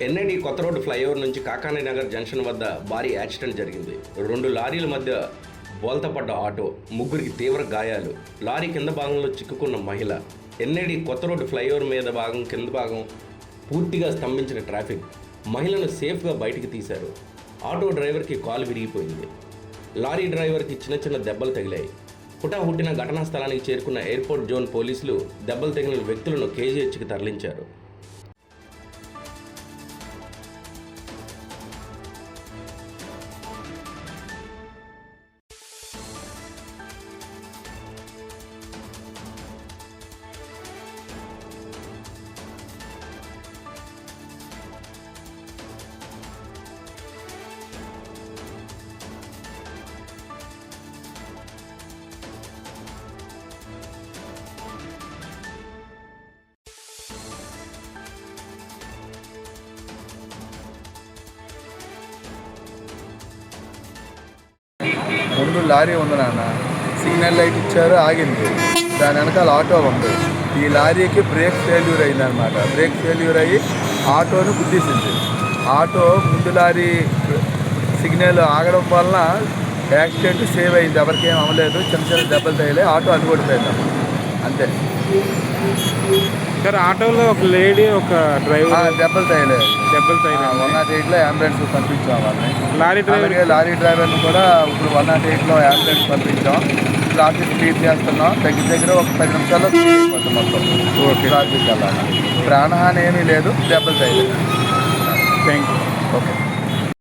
NID కొత్త road flyover నుంచి Kakani Nagar junction వద్ద భారీ యాక్సిడెంట్ జరిగింది. 2 లారీల మధ్య బోల్తపడ్డ ఆటో, ముగ్గురికి తీవ్ర గాయాలు. లారీ కింద భాగంలో చిక్కుకున్న మహిళ. ఎన్ఐడి కొత్త రోడ్డు ఫ్లైఓవర్ మీద భాగం కింద భాగం పూర్తిగా స్తంభించిన ట్రాఫిక్. మహిళను సేఫ్గా బయటికి తీశారు. ఆటో డ్రైవర్కి కాలు విరిగిపోయింది. లారీ డ్రైవర్కి చిన్న దెబ్బలు తగిలాయి. హుటాహుట్టిన ఘటనా స్థలానికి చేరుకున్న ఎయిర్పోర్ట్ జోన్ పోలీసులు దెబ్బలు తగిలిన వ్యక్తులను కేజీహెచ్కి తరలించారు. ముందు లారీ ఉంది నాన్న, సిగ్నల్ లైట్ ఇచ్చారు, ఆగింది. దాని వెనకాల ఆటో ఉంది. ఈ లారీకి బ్రేక్ ఫెయిల్యూర్ అయిందనమాట. బ్రేక్ ఫెయిల్యూర్ అయ్యి ఆటోను గుద్దేసింది. ఆటో ముందు లారీ సిగ్నల్ ఆగడం వలన యాక్సిడెంట్ సేవ్ అయింది. ఎవరికేం అవ్వలేదు, చిన్న దెబ్బలు తగిలే. ఆటో అనుకోడిపోయింది అంతే. సార్, ఆటోలో ఒక లేడీ, ఒక డ్రైవర్ దెబ్బలు తగిలేదు. 108లో అంబులెన్స్ పంపించాం వాళ్ళని. లారీ డ్రైవర్ని కూడా ఇప్పుడు 108లో అంబులెన్స్ పంపించాం. ట్రాఫిక్ క్లియర్ చేస్తున్నాం. దగ్గర ఒక 10 నిమిషాల్లో మొత్తం ట్రాఫిక్ అలా. ప్రాణహాని ఏమీ లేదు, దెబ్బలు తగిలేదు. Thank you.